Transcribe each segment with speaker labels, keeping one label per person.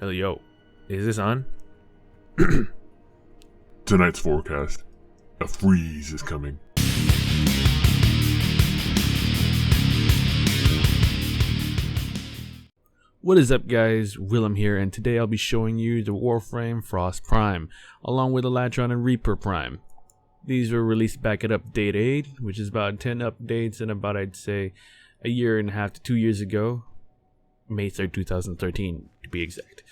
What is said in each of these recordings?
Speaker 1: Hell, yo, is this on?
Speaker 2: Tonight's forecast. A freeze is coming.
Speaker 1: What is up, guys? Willem here, and today I'll be showing you the Warframe Frost Prime, along with the Latron and Reaper Prime. These were released back at update 8, which is about 10 updates and about, I'd say, a year and a half to 2 years ago. May 3rd, 2013 to be exact.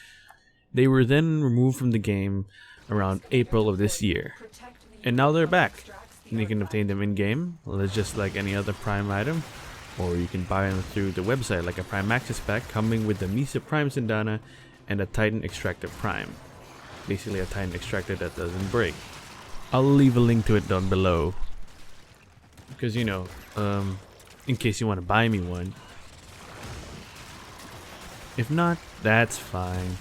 Speaker 1: They were then removed from the game around April of this year. And now they're back. And you can obtain them in-game, just like any other Prime item. Or you can buy them through the website like a Prime Access Pack, coming with the Misa Prime Sindana and a Titan Extractor Prime. Basically a Titan Extractor that doesn't break. I'll leave a link to it down below. Because, you know, in case you want to buy me one. If not, that's fine.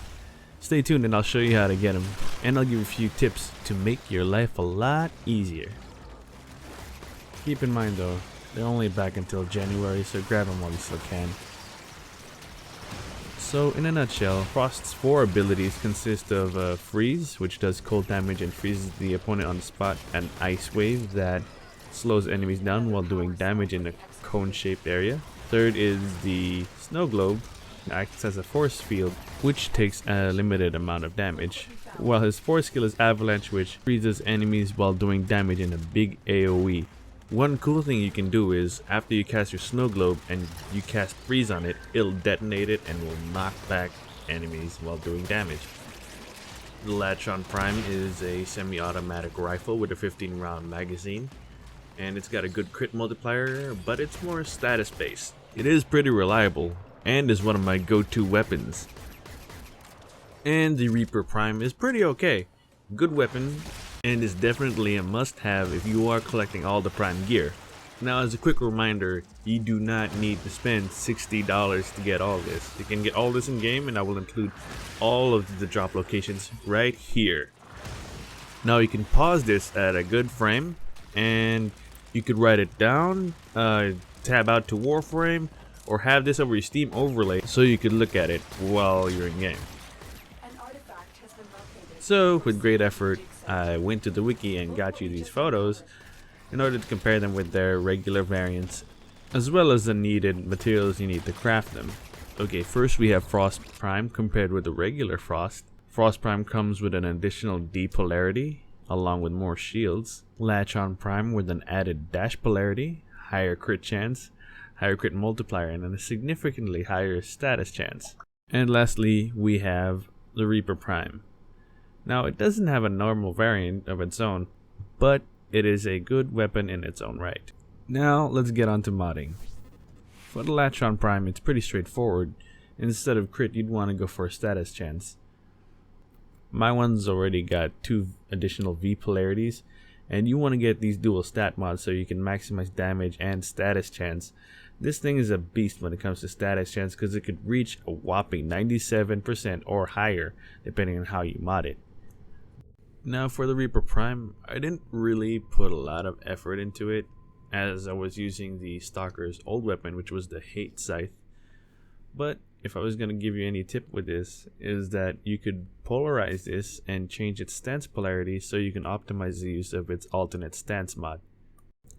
Speaker 1: Stay tuned and I'll show you how to get them. And I'll give you a few tips to make your life a lot easier. Keep in mind though, they're only back until January, so grab them while you still can. So in a nutshell, Frost's 4 abilities consist of Freeze, which does cold damage and freezes the opponent on the spot, and Ice Wave that slows enemies down while doing damage in a cone-shaped area. Third is the Snow Globe, acts as a force field, which takes a limited amount of damage, while his fourth skill is Avalanche, which freezes enemies while doing damage in a big AoE. One cool thing you can do is, after you cast your Snow Globe and you cast Freeze on it, it'll detonate it and will knock back enemies while doing damage. The Latron Prime is a semi-automatic rifle with a 15-round magazine, and it's got a good crit multiplier, but it's more status based. It is pretty reliable, and is one of my go-to weapons. And the Reaper Prime is pretty okay. Good weapon, and is definitely a must-have if you are collecting all the Prime gear. Now, as a quick reminder, you do not need to spend $60 to get all this. You can get all this in game, and I will include all of the drop locations right here. Now you can pause this at a good frame, and you could write it down, tab out to Warframe, or have this over your Steam overlay so you could look at it while you're in game. So with great effort, I went to the wiki and got you these photos in order to compare them with their regular variants, as well as the needed materials you need to craft them. Okay, first we have Frost Prime compared with the regular Frost. Frost Prime comes with an additional D polarity, along with more shields. Latron Prime with an added dash polarity, higher crit chance, higher crit multiplier, and a significantly higher status chance. And lastly, we have the Reaper Prime. Now, it doesn't have a normal variant of its own, but it is a good weapon in its own right. Now, let's get on to modding. For the Latron Prime, it's pretty straightforward. Instead of crit, you'd want to go for a status chance. My one's already got 2 additional V polarities, and you want to get these dual stat mods so you can maximize damage and status chance. This thing is a beast when it comes to status chance because it could reach a whopping 97% or higher depending on how you mod it. Now for the Reaper Prime, I didn't really put a lot of effort into it, as I was using the Stalker's old weapon, which was the Hate Scythe. But if I was going to give you any tip with this, is that you could polarize this and change its stance polarity so you can optimize the use of its alternate stance mod.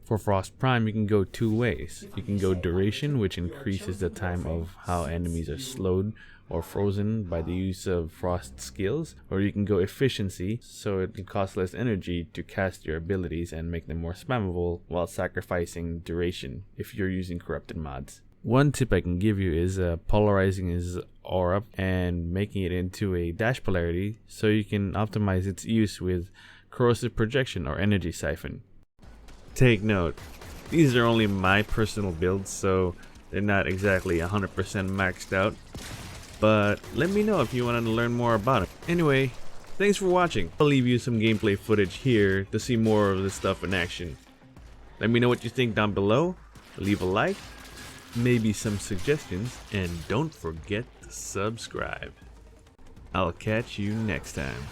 Speaker 1: For Frost Prime, you can go 2 ways. You can go duration, which increases the time of how enemies are slowed or frozen by the use of Frost skills, or you can go efficiency, so it can cost less energy to cast your abilities and make them more spammable while sacrificing duration if you're using corrupted mods. One tip I can give you is polarizing his aura and making it into a dash polarity so you can optimize its use with corrosive projection or energy siphon. Take note, these are only my personal builds, so they're not exactly 100% maxed out, but let me know if you want to learn more about it. Anyway, thanks for watching. I'll leave you some gameplay footage here to see more of this stuff in action. Let me know what you think down below, leave a like, maybe some suggestions, and don't forget to subscribe. I'll catch you next time.